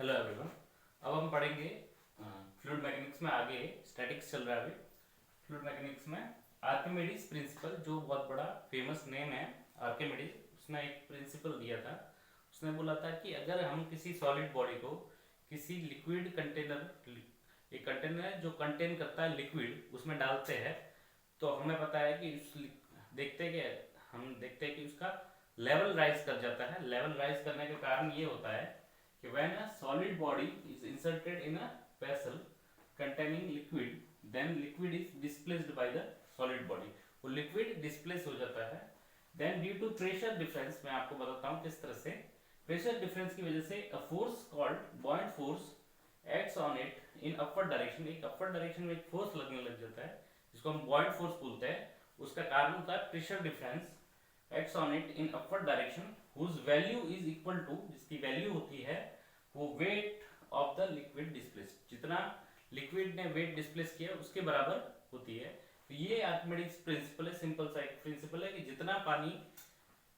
Hello everyone. अब हम पढ़ेंगे फ्लूइड मैकेनिक्स में आगे। स्टैटिक्स चल रहा है अभी। फ्लूइड मैकेनिक्स में आर्किमिडीज प्रिंसिपल, जो बहुत बड़ा फेमस नेम है आर्किमिडीज, उसने एक प्रिंसिपल दिया था। उसने बोला था कि अगर हम किसी सॉलिड बॉडी को किसी लिक्विड कंटेनर, एक कंटेनर है जो कंटेन करता है लिक्विड, उसमें डालते हैं, तो हमें पता है कि हम देखते हैं कि उसका लेवल राइज कर जाता है। लेवल राइज करने के कारण ये होता है कि when a solid body is inserted in a vessel containing liquid, then liquid is displaced by the solid body। वो liquid displace हो जाता है। then due to pressure difference, मैं आपको बताता हूँ किस तरह से। pressure difference की वजह से a force called buoyant force acts on it in upward direction। एक upward direction में एक force लगने लग जाता है जिसको हम buoyant force बोलते हैं। उसका कारण होता है pressure difference acts on it in upward direction whose value is equal to, जिसकी वैल्यू होती है वो wait of the liquid displace, जितना लिक्विड ने वेट डिस्प्लेस किया उसके बराबर होती है। तो ये आर्किमिडीज प्रिंसिपल है। सिंपल सा एक प्रिंसिपल है कि जितना पानी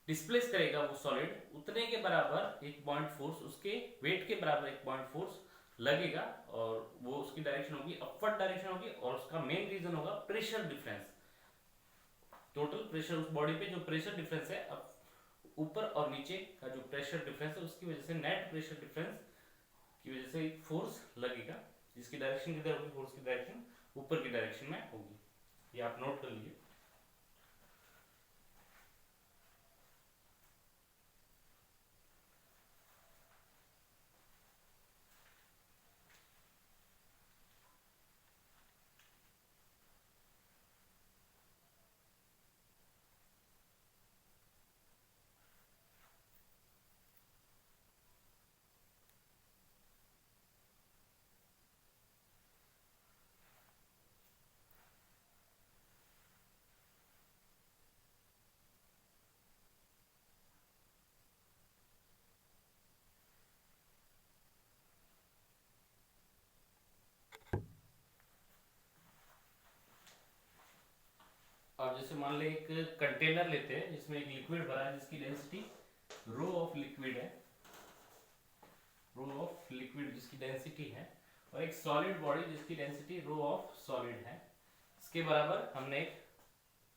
डिस्प्लेस करेगा वो सॉलिड, उतने के बराबर एक पॉइंट फोर्स, उसके वेट के बराबर एक पॉइंट फोर्स लगेगा, और वो उसकी डायरेक्शन होगी अपवर्ड डायरेक्शन होगी, और उसका मेन रीजन होगा प्रेशर डिफरेंस। टोटल प्रेशर, उस बॉडी पे जो प्रेशर डिफरेंस है, अब ऊपर और नीचे का जो प्रेशर डिफरेंस है, उसकी वजह से नेट प्रेशर डिफरेंस की वजह से एक फोर्स लगेगा, जिसकी डायरेक्शन किधर होगी, फोर्स की डायरेक्शन ऊपर की डायरेक्शन में होगी। ये आप नोट कर लीजिए। अब जैसे मान ले एक कंटेनर लेते हैं जिसमें एक लिक्विड भरा है, जिसकी डेंसिटी रो ऑफ लिक्विड है, रो ऑफ लिक्विड जिसकी डेंसिटी है, और एक सॉलिड बॉडी जिसकी डेंसिटी रो ऑफ सॉलिड है। इसके बराबर हमने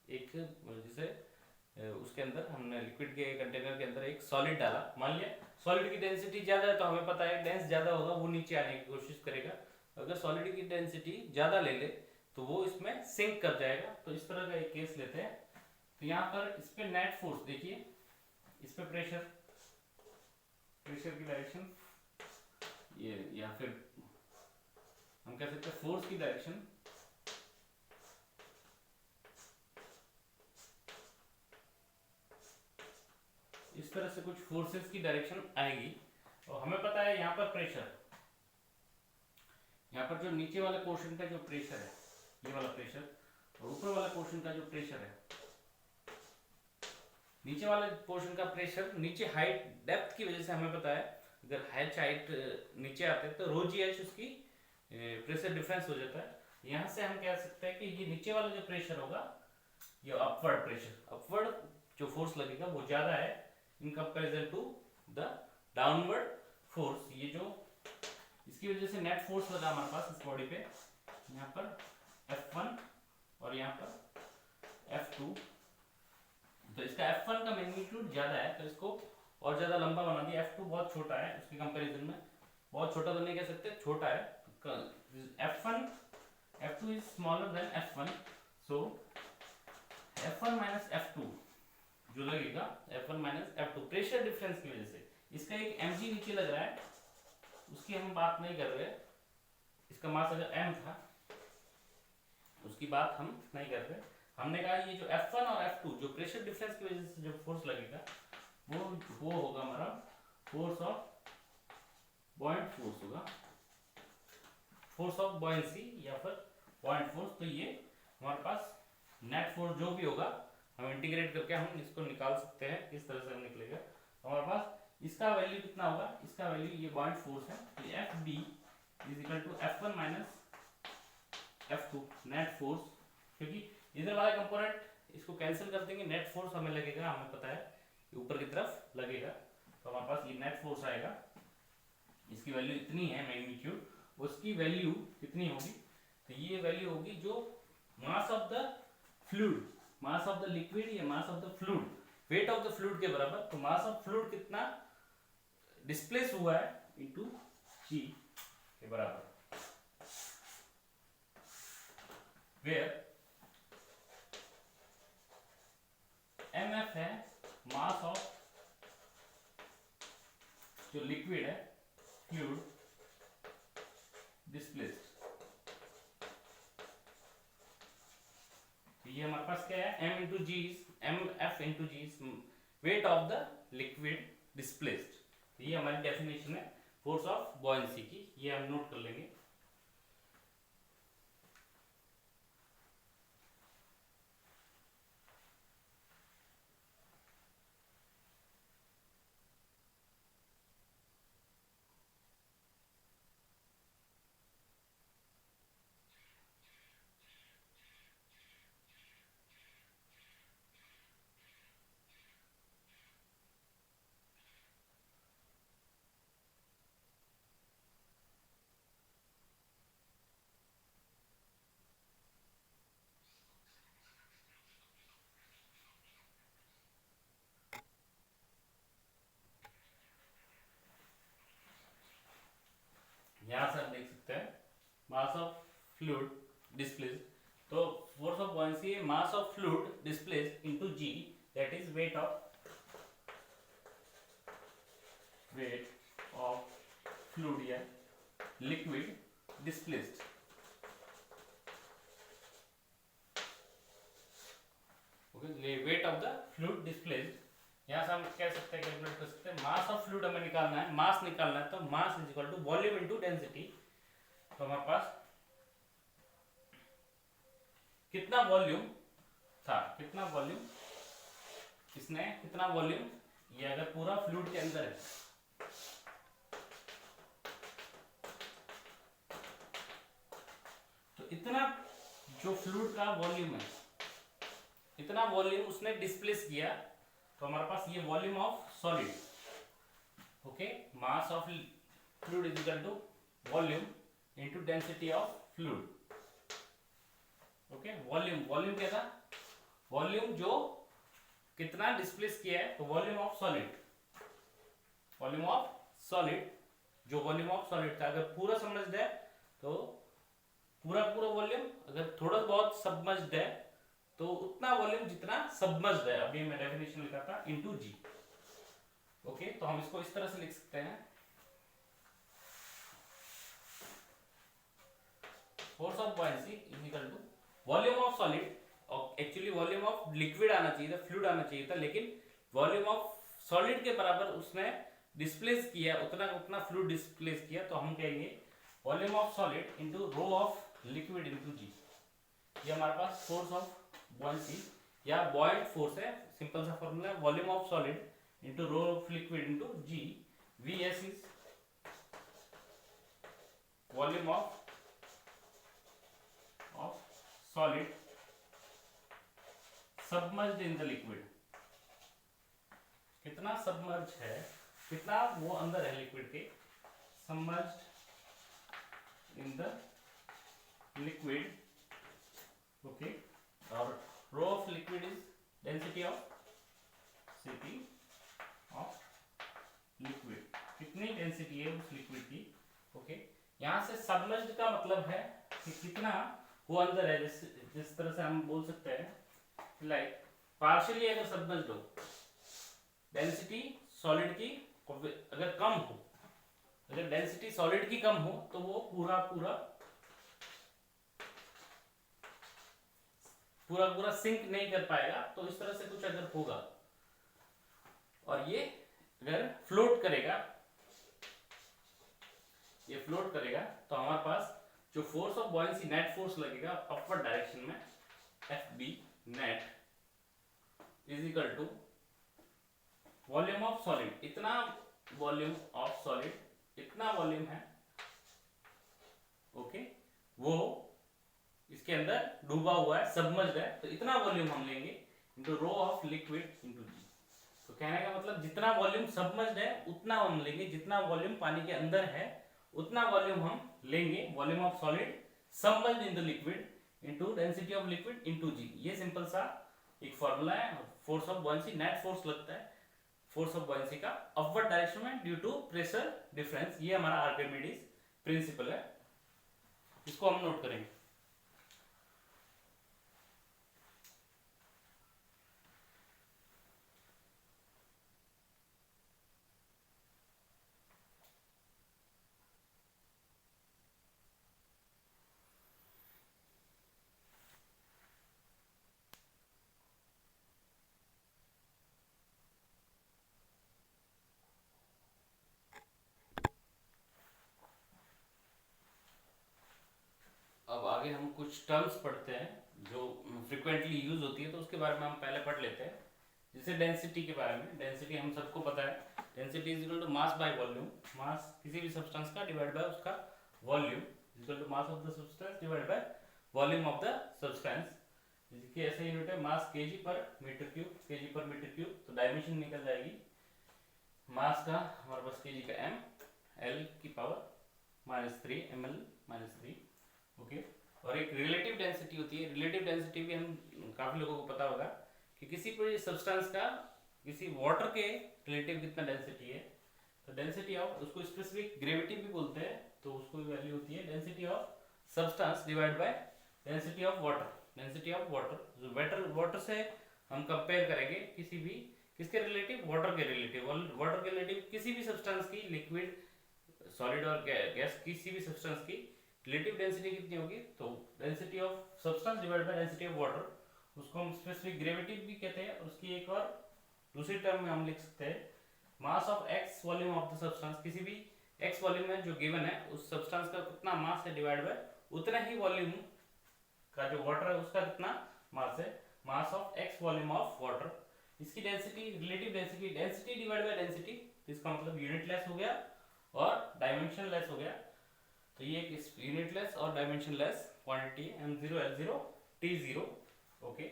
एक जैसे उसके अंदर हमने लिक्विड के कंटेनर के अंदर एक सॉलिड डाला। मान लिया सॉलिड की डेंसिटी ज्यादा है, तो हमें पता है डेंस ज्यादा होगा, वो नीचे आने की कोशिश करेगा। अगर सॉलिड की डेंसिटी ज्यादा ले ले तो वो इसमें सिंक कर जाएगा। तो इस तरह का एक केस लेते हैं। तो यहाँ पर इस पे नेट फोर्स देखिए, इस पे प्रेशर, प्रेशर की डायरेक्शन ये, या फिर हम कह सकते हैं फोर्स की डायरेक्शन इस तरह से, कुछ फोर्सेस की डायरेक्शन आएगी। और हमें पता है यहाँ पर प्रेशर, यहाँ पर जो नीचे वाले पोर्शन का जो प्रेशर है, ये वाला प्रेशर, और ऊपर वाला पोर्शन का जो प्रेशर है, नीचे वाले पोर्शन का प्रेशर नीचे हाइट डेप्थ की वजह से हमें पता है, अगर हाइट नीचे आते हैं तो रो जी एच उसकी प्रेशर डिफरेंस हो जाता है। यहाँ से हम कह सकते हैं कि ये नीचे वाला जो प्रेशर होगा, ये अपवर्ड प्रेशर, अपवर्ड जो फोर्स लगेगा वो ज्यादा है in comparison to the downward force. ये जो इसकी वजह से नेट फोर्स लगा हमारे पास इस बॉडी पे, यहाँ पर F1 और यहाँ पर F2। तो इसका F1 का मैग्नीट्यूड ज्यादा है, तो इसको और ज्यादा लंबा बना दिया। F2 बहुत छोटा है उसके कंपैरिजन में, बहुत छोटा तो नहीं कह सकते, छोटा है। F2 is smaller than F1, so F1 minus F2 जो लगेगा, F1 minus F2 pressure difference की वजह से। इसका एक mg नीचे लग रहा है, उसकी हम बात नहीं कर रहे। इसका मास अगर m था उसकी बात हम नहीं कर रहे। हमने कहा ये जो F1 और F2 जो प्रेशर डिफरेंस की वजह से जो फोर्स लगेगा वो होगा हमारा फोर्स ऑफ बॉइंट फोर्स होगा, फोर्स ऑफ बॉयंसी या फिर पॉइंट फोर्स। तो ये हमारे पास नेट फोर्स जो भी होगा, हम इंटीग्रेट करके हम इसको निकाल सकते हैं। किस तरह से हम निकलेगा, हमारे पास इसका वैल्यू कितना होगा, इसका वैल्यू ये पॉइंट फोर्स है, तो F B is equal to F1 minus F2 net force, क्योंकि इधर वाला कंपोनेंट इसको कैंसिल कर देंगे, नेट फोर्स हमें लगेगा, हमें पता है ऊपर की तरफ लगेगा। तो हमारे पास ये नेट फोर्स आएगा इसकी वैल्यू इतनी है मैग्नीट्यूड, उसकी वैल्यू कितनी होगी, तो ये वैल्यू होगी जो mass of the fluid, mass of the liquid या mass of the fluid, weight of the fluid के बराबर। तो मास ऑफ फ्लूइड कितना डिस्प्लेस हुआ है इनटू जी के बराबर, वेयर mf है मास ऑफ जो लिक्विड है फ्लूइड डिस्प्लेस्ड। ये हमारे पास क्या है, m into G, mf into G, weight of the liquid displaced. ये हमारी डेफिनेशन है फोर्स ऑफ बॉयंसी की, ये हम नोट कर लेंगे। यहां से हम देख सकते हैं मास ऑफ फ्लूइड डिस्प्लेस्ड, तो फोर्स ऑफ बॉयंसी है mass of fluid displaced into G, that is weight of fluid या liquid displaced. Okay, weight of the fluid displaced, यहाँ से हम कह सकते हैं, कैलकुलेट कर सकते हैं, मास ऑफ फ्लूइड हमें निकालना है, मास निकालना है, तो mass is equal to volume into density. तो हमारे पास कितना वॉल्यूम था, कितना वॉल्यूम, इसने कितना वॉल्यूम, ये अगर पूरा फ्लूइड के अंदर है तो इतना जो फ्लूइड का वॉल्यूम है, इतना वॉल्यूम उसने डिस्प्लेस किया, तो हमारे पास ये volume of solid, okay, mass of fluid is equal to volume into density of fluid. Okay, volume, volume क्या था, वॉल्यूम जो कितना डिस्प्लेस किया है, तो volume of solid, volume of solid, जो वॉल्यूम ऑफ सॉलिड था, अगर पूरा सबमर्ज्ड है तो पूरा पूरा वॉल्यूम, अगर थोड़ा बहुत सबमर्ज्ड है तो उतना वॉल्यूम जितना सबमर्ज्ड है, अभी मैं डेफिनेशन लिखा था, इनटू जी। ओके, तो हम इसको इस तरह से लिख सकते हैं, force of buoyancy is equal to volume of solid, और एक्चुअली वॉल्यूम ऑफ लिक्विड आना चाहिए था, फ्लूइड आना चाहिए था, लेकिन वॉल्यूम ऑफ सॉलिड के बराबर उसने डिस्प्लेस किया, उतना उतना फ्लूइड डिस्प्लेस किया, तो हम कहेंगे volume of solid into rho of liquid into G. ये हमारे पास फोर्स ऑफ बॉयंसी या बॉयंट फोर्स है, सिंपल सा फॉर्मूला है, volume of solid into rho of liquid into G. VS is volume of solid submerged in the liquid, कितना submerge है, कितना वो अंदर है लिक्विड के, submerged in the liquid, okay, और rho of liquid is density of city of liquid, कितनी density है उस लिक्विड की। ओके, यहां से सबमर्ज्ड का मतलब है कि कितना वो अंदर है, जिस तरह से हम बोल सकते हैं, लाइक पार्शियली अगर सबमर्ज्ड हो, डेंसिटी सॉलिड की अगर कम हो, अगर डेंसिटी सॉलिड की कम हो तो वो पूरा पूरा पूरा पूरा सिंक नहीं कर पाएगा, तो इस तरह से कुछ अगर होगा, और ये अगर फ्लोट करेगा, ये फ्लोट करेगा, तो हमारे पास जो force of buoyancy net force लगेगा अपवर्ड डायरेक्शन में, F B net is equal to volume of solid, इतना वॉल्यूम ऑफ सॉलिड, इतना वॉल्यूम है, ओके, वो इसके अंदर डूबा हुआ है, सबमर्ज्ड है, तो इतना वॉल्यूम हम लेंगे into rho of liquid into G. तो कहने का मतलब जितना वॉल्यूम सबमर्ज्ड है उतना हम लेंगे, जितना वॉल्यूम पानी के अंदर है उतना वॉल्यूम हम लेंगे, volume of solid submerged in the liquid into density of liquid into G. ये सिंपल सा एक फॉर्मूला है। Force of buoyancy, net force लगता है फोर्स ऑफ बॉयंसी का अपवर्ड डायरेक्शन में ड्यू टू प्रेशर डिफरेंस। ये हमारा आर्किमिडीज प्रिंसिपल है, इसको हम नोट करेंगे। अब आगे हम कुछ टर्म्स पढ़ते हैं जो फ्रिक्वेंटली यूज होती है, तो उसके बारे में हम पहले पढ़ लेते हैं। जैसे डेंसिटी के बारे में, डेंसिटी हम सबको पता है, density is equal to mass by volume. Mass किसी भी सब्सटेंस का डिवाइड बाय उसका volume is equal to mass of the substance divide by volume of the substance. इसकी ऐसे यूनिट है मास केजी पर मीटर क्यूब, केजी पर metre cube, तो डायमेंशन निकल जाएगी मास का हमारे पास केजी का m, l की पावर -3 ml -3, ओके। और एक रिलेटिव डेंसिटी होती है। रिलेटिव डेंसिटी भी हम काफी लोगों को पता होगा कि किसी भी सब्सटेंस का किसी वाटर के रिलेटिव कितना डेंसिटी है, तो डेंसिटी ऑफ, उसको स्पेसिफिक ग्रेविटी भी बोलते हैं, तो उसको वैल्यू होती है density of substance divide by density of water. Density of water, जो वाटर से हम कंपेयर करेंगे किसी भी, किसके रिलेटिव, वाटर के रिलेटिव। वाटर के रिलेटिव किसी भी सब्सटेंस की, लिक्विड, सॉलिड और गैस, किसी भी सब्सटेंस की रिलेटिव डेंसिटी कितनी होगी, तो density of substance divide by density of water, उसको हम स्पेसिफिक ग्रेविटी भी कहते हैं। उसकी एक और दूसरी टर्म में हम लिख सकते हैं mass of X volume of the substance. किसी भी एक्स वॉल्यूम में जो गिवन है उस सब्सटेंस का कितना मास है डिवाइड बाय उतना ही वॉल्यूम का जो वाटर है उसका कितना मास है, mass of X volume of water. इसकी density, relative density, density divide by density, इसका मतलब यूनिट लेस हो गया और डायमेंशन लेस हो गया। तो ये एक यूनिटलेस और dimension less quantity m0 l0 t0, okay.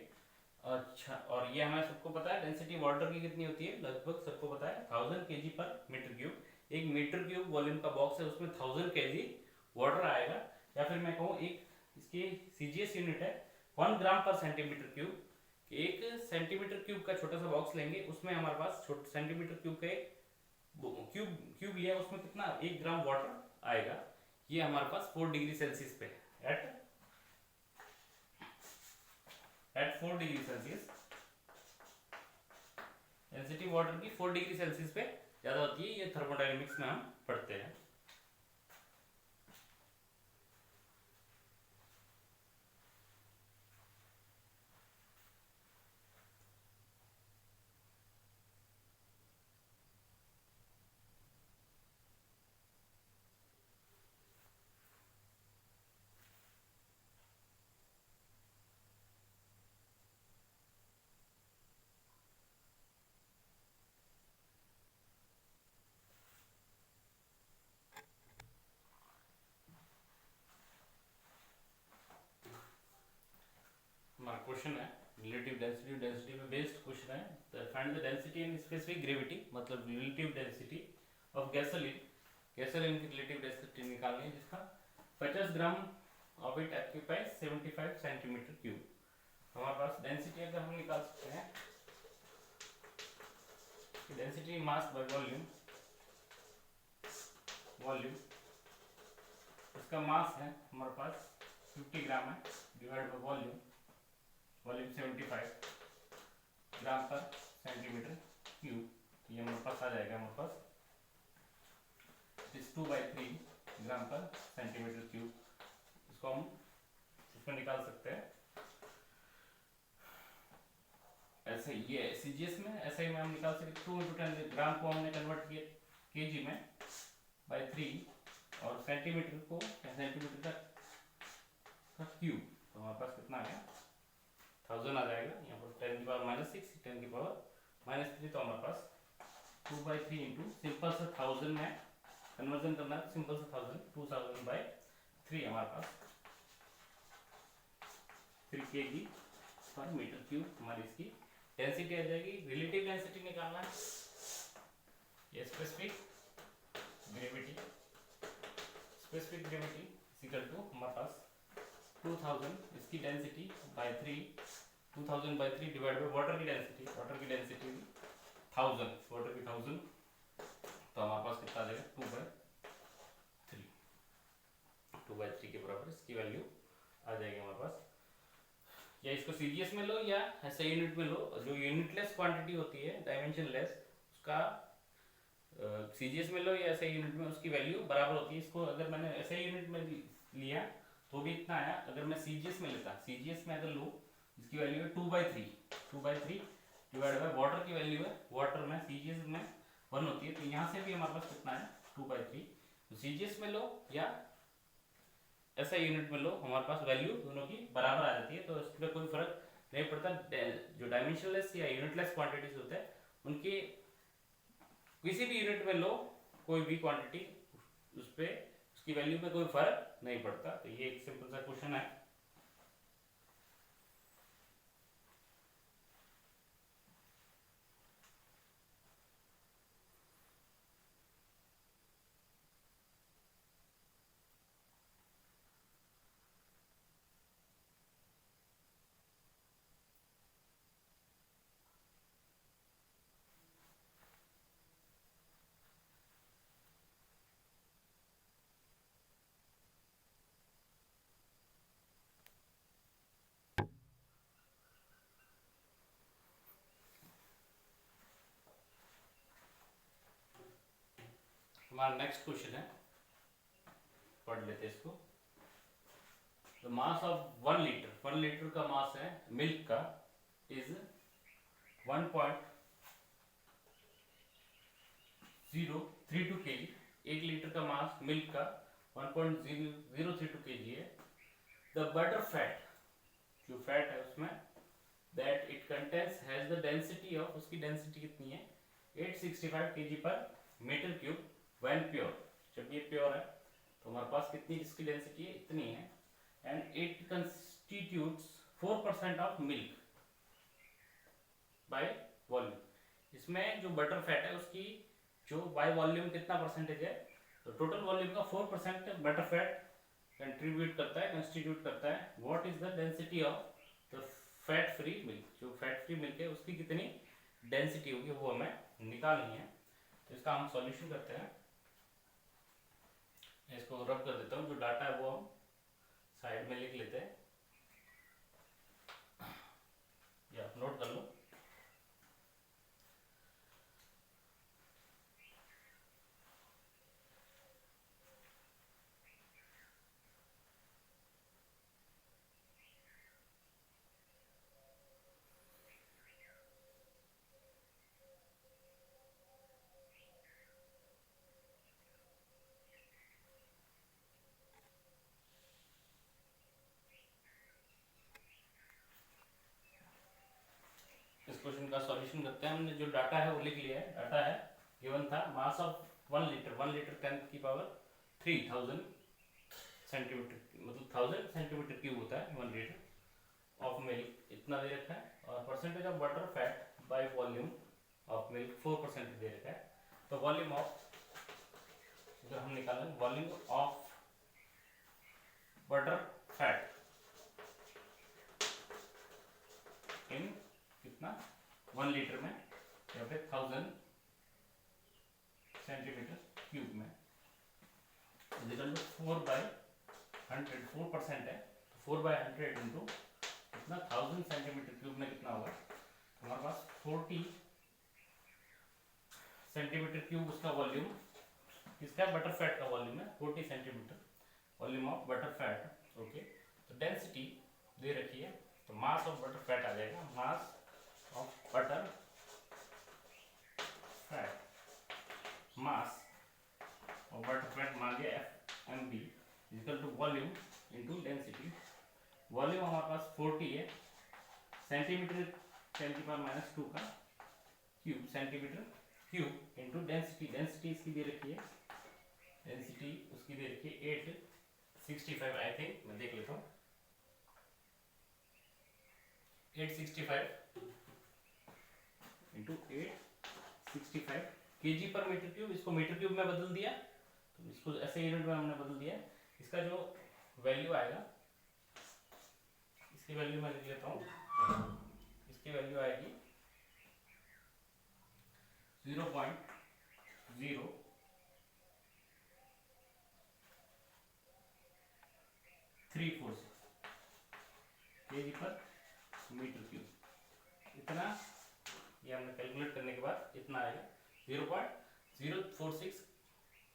अच्छा, और ये हमें सबको पता है डेंसिटी वाटर की कितनी होती है, लगभग सबको पता है 1000 kg पर मीटर क्यूब। एक मीटर क्यूब वॉल्यूम का बॉक्स है, उसमें 1000 kg वाटर आएगा। या फिर मैं कहूँ एक इसकी सीजीएस यूनिट है 1 ग्राम पर सेंटीमीटर क्यूब। एक सेंटीमीटर क्यूब का छोटा सा बॉक्स लेंगे, उसमें हमारे पास सेंटीमीटर क्यूब का एक क्यूब लिया, उसमें कितना 1 ग्राम वाटर आएगा। ये हमारे पास 4 डिग्री सेल्सियस पे, at 4 degree Celsius density water की 4 डिग्री सेल्सियस पे ज्यादा होती है। ये थर्मोडायनेमिक्स में हम पढ़ते हैं। हमारा क्वेश्चन है रिलेटिव डेंसिटी, डेंसिटी पे बेस्ड क्वेश्चन है। तो find the density and specific gravity, मतलब relative density of gasoline. Gasoline की रिलेटिव डेंसिटी निकालनी है, जिसका 50 gram of it occupies 75 centimetre cube. हमारे पास डेंसिटी अगर हम निकाल सकते हैं, density mass by volume, volume इसका मास है हमारे पास 50 ग्राम है, divide by volume, volume 75 gram पर सेंटीमीटर क्यूब। तो ये हमारे पास आ जाएगा, हमारे पास 2/3 ग्राम पर सेंटीमीटर क्यूब। इसको हम इसमें निकाल सकते हैं ऐसे। ये सीजीएस में ऐसे ही हम निकाल सकते 2 × 10 ग्राम को हमने कन्वर्ट किया केजी में बाय 3, और सेंटीमीटर को सेंटीमीटर का क्यूब, तो हमारे पास कितना आ गया 1000 आ जाएगा। यहाँ पर 10 की पावर -6, 10 की पावर -3, तो हमारे पास 2/3 इंटू सिंपल से 1000 में कन्वर्जन करना है, सिंपल से 2000/3 हमारे पास 3 kg पर मीटर क्यूब हमारी इसकी डेंसिटी आ जाएगी, रिलेटिव डेंसिटी निकालना है, ये specific gravity, specific gravity equal to हमारे पास 2000 इसकी density by 3, 2000 by 3 divide by water की डेंसिटी 1000, वाटर की 1000, तो हमारे पास कितना आ जाएगा 2/3 के बराबर इसकी वैल्यू आ जाएगी हमारे पास। या इसको सीजीएस में लो या ऐसे यूनिट में लो, जो यूनिटलेस क्वांटिटी होती है डायमेंशनलेस उसका सीजीएस में लो या ऐसे यूनिट में उसकी वैल्यू बराबर होती है। इसको अगर मैंने ऐसे यूनिट में लिया तो भी इतना आया, अगर मैं सीजीएस में लेता, सीजीएस में अगर लूँ इसकी वैल्यू है 2/3 डिवाइड बाय वाटर की वैल्यू है, वाटर में सीजीएस में 1 होती है, तो यहाँ से भी हमारे पास कितना है 2/3। तो सीजीएस में लो या ऐसा यूनिट में लो, हमारे पास वैल्यू दोनों की बराबर आ जाती है, तो इसमें कोई फर्क नहीं पड़ता। जो डायमेंशनलेस या यूनिटलेस क्वांटिटीज होते हैं उनकी किसी भी यूनिट में लो कोई भी क्वांटिटी, उस पे उसकी वैल्यू में कोई फर्क नहीं पड़ता। तो ये एक सिंपल सा क्वेश्चन है। हमारा नेक्स्ट क्वेश्चन है, पढ़ लेते हैं इसको। द मास ऑफ 1 लीटर का मास है मिल्क का इज 1.032 kg। 1 लीटर का मास मिल्क का 1.032 kg है। द बटर फैट, जो फैट है उसमें that it contains has the density of, उसकी डेंसिटी कितनी है 865 kg per metre cube when pure. जब ये प्योर है तो हमारे पास कितनी इसकी डेंसिटी है, इतनी है। And it constitutes 4% of milk by volume. इसमें जो बटर फैट है उसकी जो बाय वॉल्यूम कितना परसेंटेज है, तो टोटल वॉल्यूम का 4% बटर फैट कंट्रीब्यूट करता है, कंस्टिट्यूट करता है। What is the density of the fat free milk, जो फैट फ्री मिल्क है उसकी कितनी डेंसिटी होगी वो हमें निकालनी है। तो इसका हम सॉल्यूशन करते हैं। इसको रब कर देता हूँ, जो डाटा है वो हम साइड में लिख लेते हैं या नोट कर लो। क्वेश्चन का सॉल्यूशन करते हैं। हमने जो डाटा है वो लिख लिया है। डाटा है गिवन था मास ऑफ 1 लीटर 10 की पावर 3000 सेंटीमीटर, मतलब 1000 सेंटीमीटर क्यूब होता है 1 लीटर ऑफ मिल्क, इतना दे रखा है। और percentage of butter fat bye volume of milk 4% दे रखा है। तो वॉल्यूम ऑफ, अगर हम निकालें volume of butter fat in कितना 1 लीटर में या फिर 1000 सेंटीमीटर क्यूब में इक्वल टू 4/100, 4% है तो 4/100 इंटू कितना 1000 सेंटीमीटर क्यूब में कितना होगा, हमारे पास 40 सेंटीमीटर क्यूब उसका वॉल्यूम, इसका बटर फैट का वॉल्यूम है 40 centimetre volume of butter fat. Okay, तो डेंसिटी दे रखी है, तो मास ऑफ बटर फैट आ जाएगा, mass of butter fat, mass of butter fat मान लिया FMB equal to volume into density. Volume हमारे पास 40 है, सेंटीमीटर 10⁻⁻² का cube, centimetre cube into density, density इसकी दे रखी है, डेंसिटी उसकी दे रखी है 865, आई थिंक मैं देख लेता हूँ 865 into 865 kg per metre cube. इसको मीटर क्यूब में बदल दिया, तो इसको ऐसे यूनिट में हमने बदल दिया। इसका जो वैल्यू आएगा, इसकी वैल्यू मैं लिख लेता हूँ, इसकी वैल्यू आएगी 0.0 346 kg पर मीटर क्यूब। इतना ये हमने कैलकुलेट करने के बाद इतना आएगा 0.046,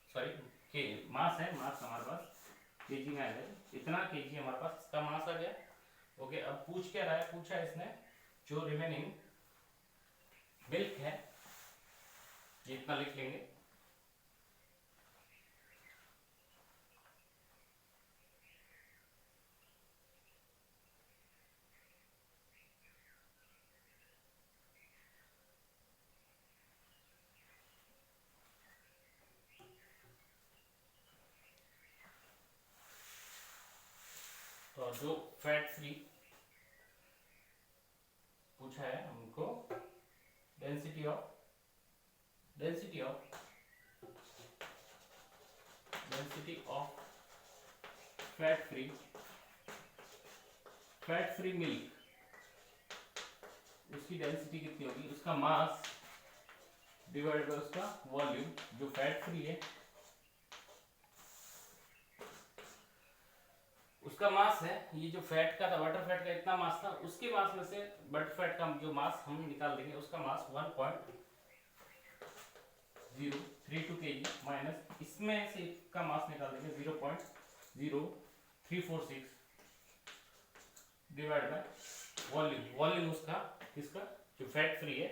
सॉरी के मास है, मास हमारे पास केजी में आएगा, इतना केजी हमारे पास इसका मास आ गया। ओके, अब पूछ क्या रहा है, पूछा है इसने जो रिमेनिंग मिल्क है ये इतना लिख लेंगे। तो जो फैट फ्री पूछा है हमको, density of fat free milk, उसकी डेंसिटी कितनी होगी, उसका मास डिवाइड बाय उसका वॉल्यूम। जो फैट फ्री है उसका मास है, ये जो फैट का था, बटर फैट का इतना मास था, उसके मास में से बटर फैट का जो मास हम निकाल देंगे, उसका मास 1.032 kg माइनस इसमें से का मास निकाल देंगे 0.0346 डिवाइड बाय वॉल्यूम। वॉल्यूम उसका किसका, जो फैट फ्री है,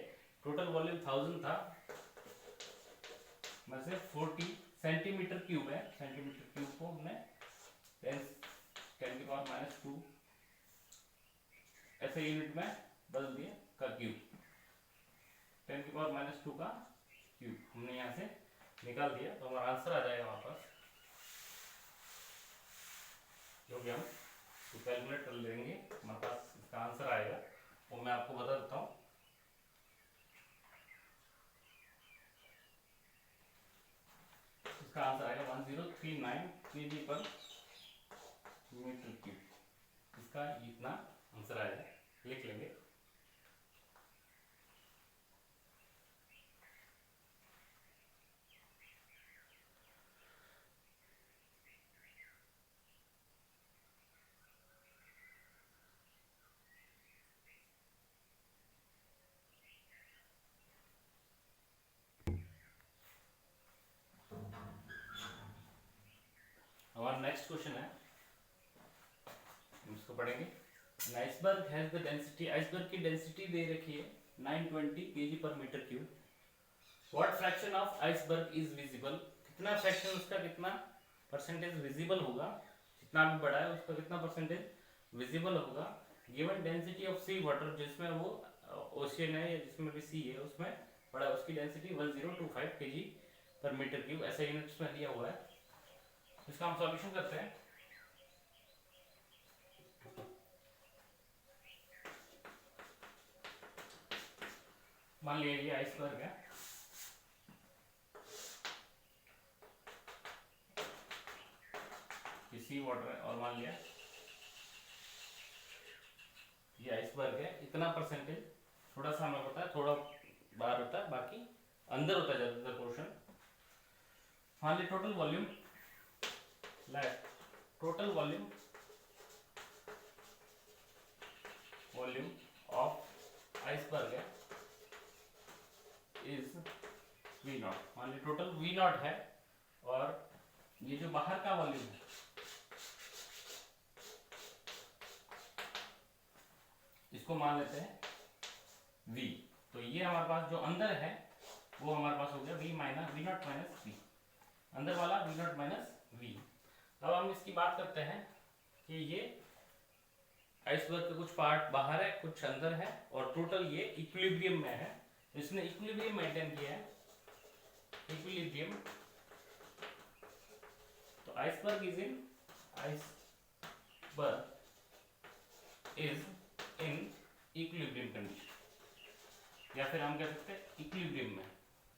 टोटल वॉल्यूम 1000 था, में से 40 सेंटीमीटर क्यूब है, सेंटीमीटर क्यूब को हमने 10⁻⁻2 ऐसे यूनिट में बदल दिया का क्यूब, 10⁻⁻2 का क्यूब हमने यहाँ से निकाल दिया। तो हमारा आंसर आ जाएगा हमारे पास, जो कि हम कैलकुलेट कर लेंगे, हमारे पास इसका आंसर आएगा, वो मैं आपको बता देता हूँ। इसका आंसर आएगा 1039 kg पर मीटर क्यूब। इसका इतना आंसर आएगा, लिख लेंगे। हमारा नेक्स्ट क्वेश्चन है, इसको पढ़ेंगे। Iceberg has the density, iceberg की डेंसिटी दे रखी है 920 kg per metre cube. What fraction of iceberg is visible, कितना फ्रैक्शन उसका, कितना परसेंटेज विजिबल होगा, जितना भी बड़ा है उसका कितना परसेंटेज विजिबल होगा। Given density of sea water, जिसमें वो ओशियन है या जिसमें भी सी है उसमें बड़ा, उसकी density 1025 kg per metre cube, ऐसा यूनिट्स में दिया हुआ है। इसका हम सॉल्यूशन करते हैं। मान लिया ये आइसबर्ग है, ये सी वाटर है, और मान लिया ये आइसबर्ग है, इतना परसेंटेज, थोड़ा सा हमें पता है, थोड़ा बाहर होता है, बाकी अंदर होता है ज्यादातर पोर्शन। मान लिया total volume, total volume of iceberg है इज V0। मान लीजिए टोटल V0 है, और ये जो बाहर का वॉल्यूम है इसको मान लेते हैं V। तो ये हमारे पास जो अंदर है वो हमारे पास हो गया V0 माइनस V, अंदर वाला V0 माइनस V। अब हम इसकी बात करते हैं कि ये आइसबर्ग के कुछ पार्ट बाहर है, कुछ अंदर है, और टोटल ये इक्विलिब्रियम में है। इसने इक्विलिब्रियम मेंटेन किया है, इक्विलिब्रियम। तो iceberg is in equilibrium condition. या फिर हम कह सकते हैं इक्विलिब्रियम में,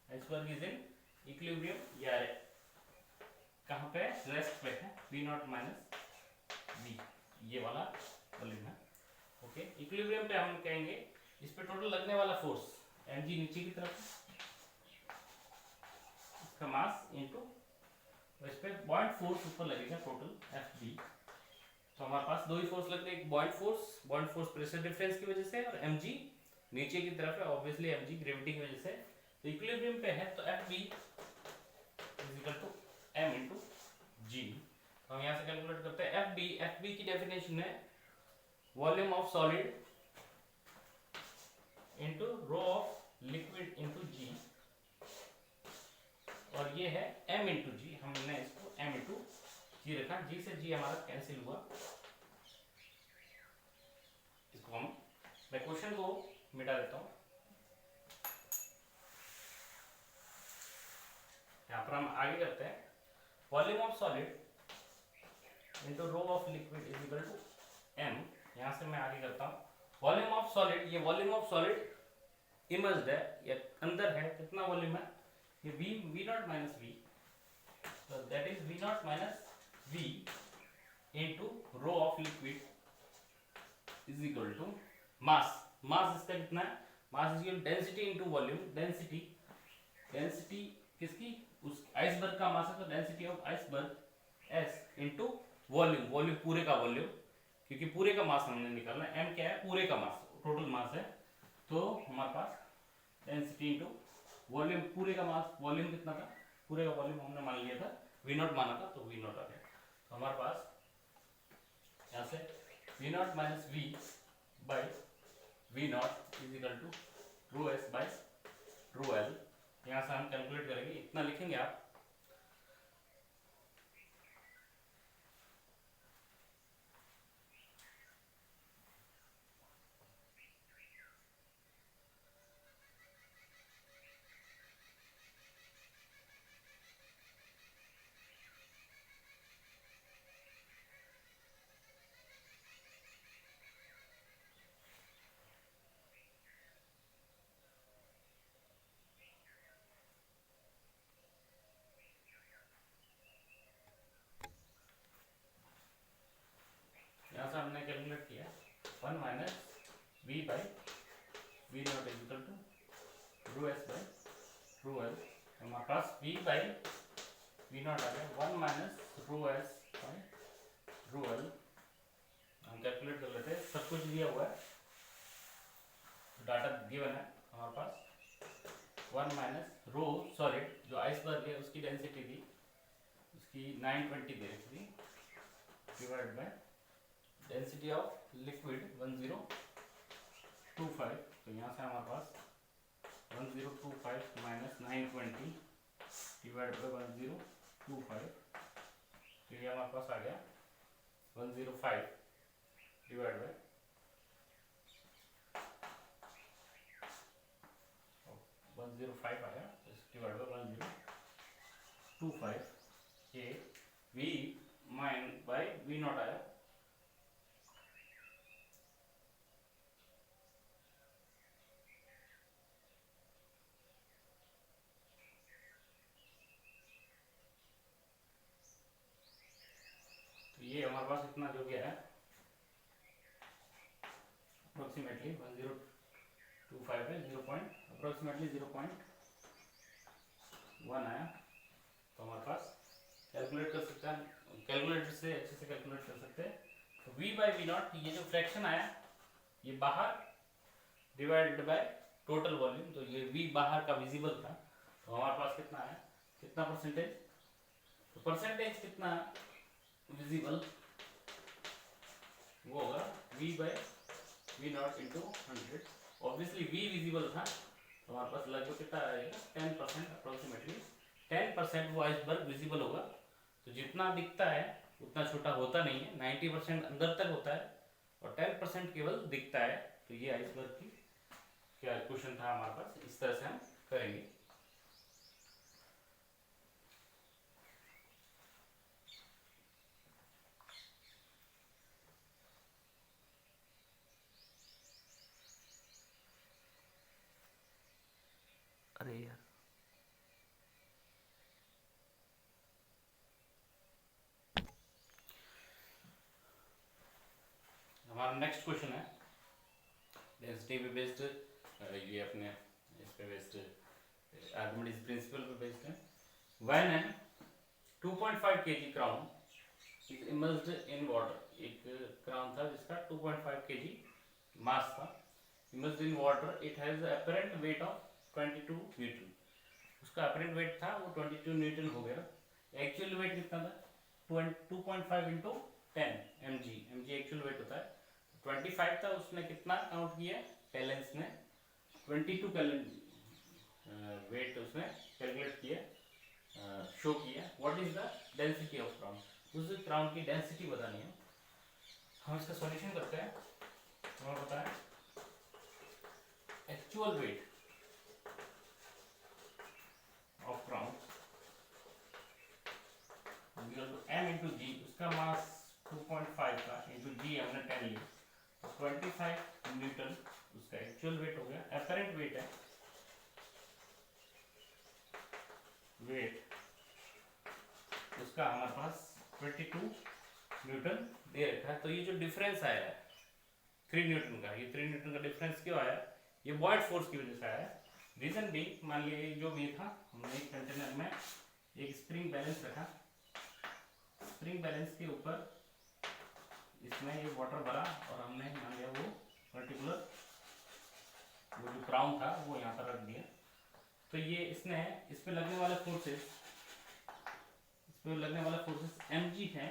आइसबर्ग इज इन इक्विलिब्रियम या कहाँ पे रेस्ट पे है, वी नॉट माइनस वी, ये वाला वॉल्यूम है। ओके, इक्विलिब्रियम पे हम कहेंगे इस पे टोटल लगने वाला फोर्स mg नीचे की तरफ, इसका मास इनटू इस पे बॉइंट फोर्स ऊपर लगेगा टोटल Fb। तो हमारे पास दो ही फोर्स लग रहे हैं, एक बॉइंट फोर्स प्रेशर डिफरेंस की वजह से और mg नीचे की तरफ है, ऑब्वियसली mg ग्रेविटी की वजह से। तो इक्विलिब्रियम पे है तो Fb is equal to m into g। तो हम यहाँ से कैलकुलेट करते हैं Fb की डेफिनेशन है volume of solid into rho of liquid into g, और ये है m इनटू g, हमने इसको m इनटू g रखा, g से g हमारा कैंसिल हुआ। इसको मैं क्वेश्चन को मिटा देता हूँ, यहाँ पर हम आगे करते हैं volume of solid into rho of liquid is equal to m। यहाँ से मैं आगे करता हूँ वॉल्यूम ऑफ सॉलिड, ये वॉल्यूम ऑफ सॉलिड इमर्ज्ड है या अंदर है, कितना वॉल्यूम है ये v naught minus V, so that is v naught minus v into rho of liquid is equal to mass। मास इसका कितना है, मास is equal density into volume, density किसकी, उस आइसबर्ग का मास है तो density of iceberg s into volume पूरे का वॉल्यूम, क्योंकि पूरे का मास हमने निकालना है, m क्या है पूरे का मास, टोटल मास है। तो हमारे पास डेंसिटी इनटू वॉल्यूम, पूरे का मास, वॉल्यूम कितना था, पूरे का वॉल्यूम हमने मान लिया था वी नॉट माना था, तो वी नॉट आ गया। तो हमारे पास यहाँ से V naught minus V by V naught is equal to rho S by rho L. यहाँ से हम कैलकुलेट करेंगे, इतना लिखेंगे आप, यहाँ से हमने कैलकुलेट किया 1 minus V by V naught is equal to rho S by rho L. हमारे पास वी बाई वी नॉट आ गया 1 minus rho S by rho L. हम कैलकुलेट कर लेते हैं, सब कुछ दिया हुआ है, डाटा गिवन है हमारे पास। 1 माइनस रो सॉलिड जो आइसबर्ग है उसकी डेंसिटी थी, उसकी 920 दे रखी थी, divide by density of liquid 1025। तो यहाँ से हमारे पास 1025 माइनस 920 डिवाइड बाय 1025, तो ये हमारे पास आ गया 105 डिवाइड बाय 105 आया, डिवाइड बाय 1025, ये V mine by V naught आया। ये हमारे पास इतना जो गया है अप्रोक्सीमेटली 1025 है, अप्रोक्सीमेटली 0.1 आया। तो हमारे पास कैलकुलेट कर सकते हैं, कैलकुलेटर से अच्छे से कैलकुलेट कर सकते हैं। तो v बाई वी नॉट, ये जो फ्रैक्शन आया ये बाहर डिवाइडेड बाय टोटल वॉल्यूम, तो ये v बाहर का विजिबल था, तो हमारे पास कितना आया, कितना परसेंटेज, तो परसेंटेज कितना विजिबल वो होगा v by V naught into 100। Obviously v visible था तो हमारे पास लगभग कितना आएगा 10%, अप्रोक्सीमेटली 10% वो आइसबर्ग विजिबल होगा। तो जितना दिखता है उतना छोटा होता नहीं है, 90% अंदर तक होता है और 10% केवल दिखता है। तो ये आइसबर्ग की क्या क्वेश्चन था हमारे पास, इस तरह से हम करेंगे। अरे यार, हमारा नेक्स्ट क्वेश्चन है डेंसिटी पे बेस्ड, ये अपने इस पे बेस्ड आर्किमिडीज प्रिंसिपल पे बेस्ड है। When an 2.5 kg crown is immersed in water, एक क्राउन था जिसका 2.5 kg मास था, immersed in water, it has apparent weight of 22 Newton. उसका अपरेंट वेट था वो 22 न्यूटन हो गया। एक्चुअल वेट कितना था? 2.5 into 10 mg, mg actual wait होता है। 25 था, उसने कितना काउंट किया? टेलेंस ने 22 वेट उसने कैलकुलेट किया, शो किया। What is the density of crown? उस क्राउन की डेंसिटी बतानी है। हम इसका सॉल्यूशन करते हैं। हमें पता है actual weight of crown m into G, उसका मास 2.5 था, इंटू जी हमने 10 लिया, तो 25 न्यूटन उसका एक्चुअल वेट हो गया। अपरेंट वेट है, वेट उसका हमारे पास 22 न्यूटन दे रखा है। तो ये जो डिफरेंस आया है 3 न्यूटन का, ये 3 न्यूटन का डिफरेंस क्यों आया? ये बॉयड फोर्स की वजह से आया है। रीजन भी, मान लीजिए जो भी था, हमने एक कंटेनर में एक स्प्रिंग बैलेंस रखा, स्प्रिंग बैलेंस के ऊपर इसमें ये वाटर भरा और हमने मान लिया वो पर्टिकुलर वो जो क्राउन था वो यहाँ पर रख दिया। तो ये इसने इस पे लगने वाले फोर्सेस, इस पे लगने वाले फोर्सेस mg है,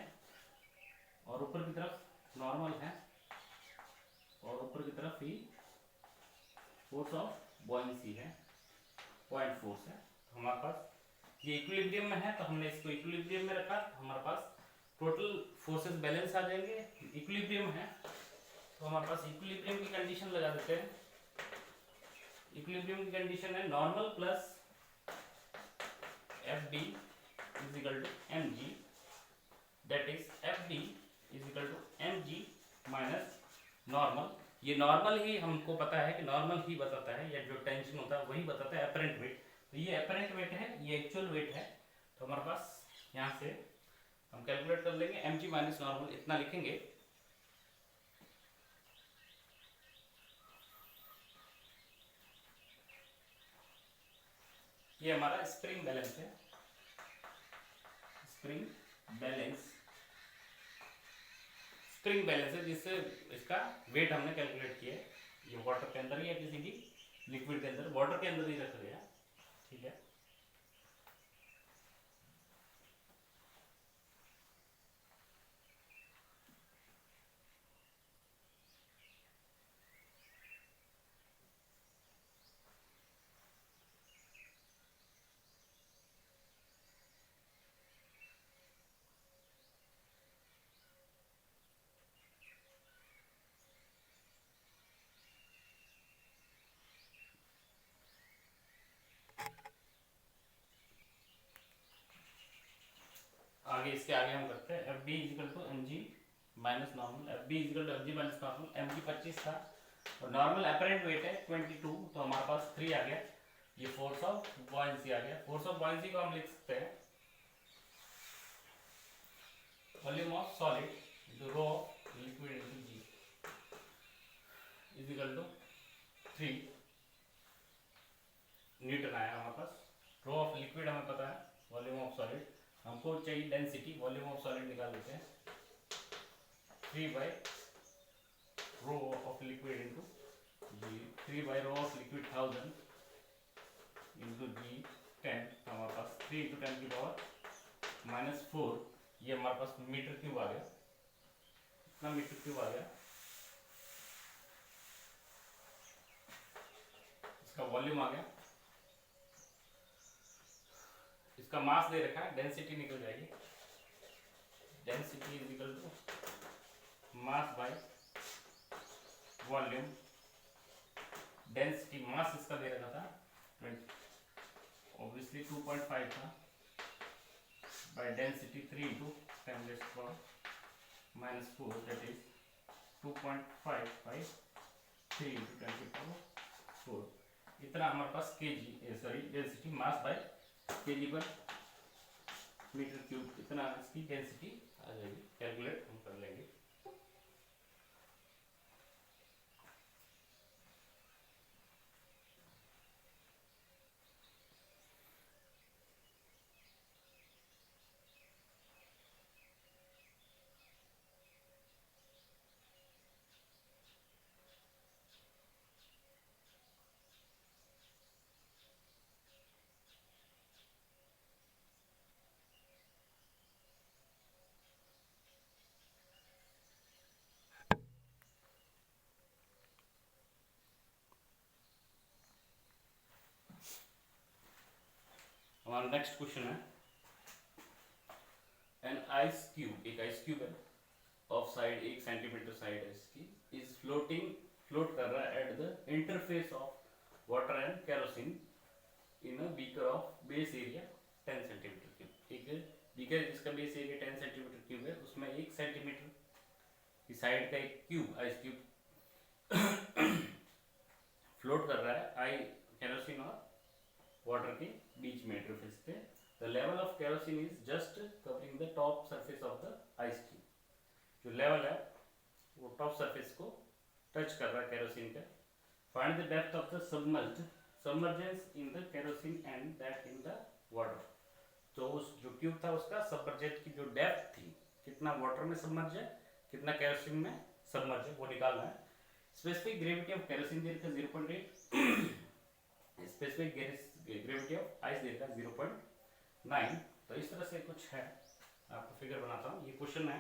और ऊपर की तरफ नॉर्मल है, और ऊपर की तरफ ही फोर्स ऑफ बॉयंसी है, पॉइंट फोर्स है। तो हमारे पास ये इक्विलिब्रियम में है, तो हमने इसको इक्विलिब्रियम में रखा, तो हमारे पास टोटल फोर्सेस बैलेंस आ जाएंगे। इक्विलिब्रियम है तो हमारे पास इक्विलिब्रियम की कंडीशन लगा देते हैं। इक्विलिब्रियम की कंडीशन है normal plus F D is equal to M G, that is F D is equal to M G minus normal. ये नॉर्मल ही हमको पता है कि नॉर्मल ही बताता है, या जो टेंशन होता है वही बताता है अपरेंट वेट। तो ये अपरेंट वेट है, ये एक्चुअल वेट है। तो हमारे पास यहाँ से हम कैलकुलेट कर लेंगे, एम जी माइनस नॉर्मल इतना लिखेंगे। ये हमारा स्प्रिंग बैलेंस है, स्प्रिंग बैलेंस, स्प्रिंग बैलेंस है जिससे इसका वेट हमने कैलकुलेट किया है। ये वाटर के अंदर या किसी भी लिक्विड के अंदर, वाटर के अंदर ही रखा गया, ठीक है। आगे इसके आगे हम करते हैं F B is equal to M G minus normal, F B is equal to M G minus normal. M G 25 था और नॉर्मल अपरेंट वेट है 22, तो हमारे पास 3 आ गया। ये फोर्स ऑफ बॉयंसी आ गया। फोर्स ऑफ बॉयंसी को हम लिख सकते हैं volume of solid into rho of liquid into G is equal to 3 newton आया हमारे पास। रो ऑफ लिक्विड हमें पता है, वॉल्यूम ऑफ सॉलिड हमको चाहिए डेंसिटी, वॉल्यूम ऑफ सॉलिड निकाल देते हैं 3 by rho of liquid into G, 3 by rho of liquid 1000 into G 10, हमारे पास 3 इंटू 10 की पावर माइनस 4, ये हमारे पास मीटर क्यूब आ गया। इतना मीटर क्यूब आ गया। इसका वॉल्यूम आ गया, इसका मास दे रखा है, डेंसिटी निकल जाएगी। Density is equal to mass by volume. Density mass इसका दे रखा था ऑब्वियसली 2.5 था, by density 3 into 10⁻⁻⁴ that is 2.5 by 3 into 10⁻⁴। इतना हमारे पास KG sorry density mass by KG पर मीटर क्यूब, इतना इसकी डेंसिटी आ जाएगी। कैलकुलेट हम कर लेंगे। हमारा नेक्स्ट क्वेश्चन है, एन आइस क्यूब, एक आइस क्यूब है ऑफ साइड 1 सेंटीमीटर साइड है इसकी, इज फ्लोट कर रहा है at the interface of water and kerosene in a beaker of base area 10 centimetre cube. एक बीकर जिसका बेस एरिया 10 सेंटीमीटर क्यूब है, उसमें 1 सेंटीमीटर की साइड का एक क्यूब, आइस क्यूब फ्लोट कर रहा है आई केरोसिन और वाटर के बीच में इंटरफेस पे। The level of kerosene is just covering the top surface of the ice cube. जो लेवल है वो टॉप सरफेस को टच कर रहा है केरोसिन का। Find the depth of the submergence in the kerosene and that in the water. तो उस जो क्यूब था उसका सबमर्जेंस की जो डेप्थ थी, कितना वाटर में सबमर्ज है, कितना केरोसिन में सबमर्ज है, वो निकालना है। स्पेसिफिक ग्रेविटी ऑफ केरोसिन दे रखा 0.8, स्पेसिफिक ग्रेविटी ऑफ आइस दे रखा 0.9। तो इस तरह से कुछ है, आपको फिगर बनाता हूँ। ये क्वेश्चन है,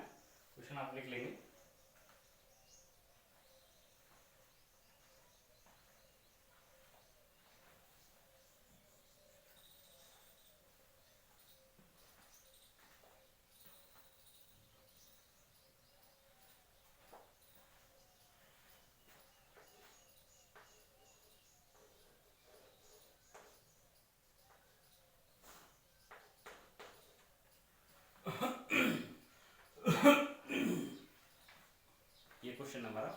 क्वेश्चन आप लिख लेंगे। ये क्वेश्चन हमारा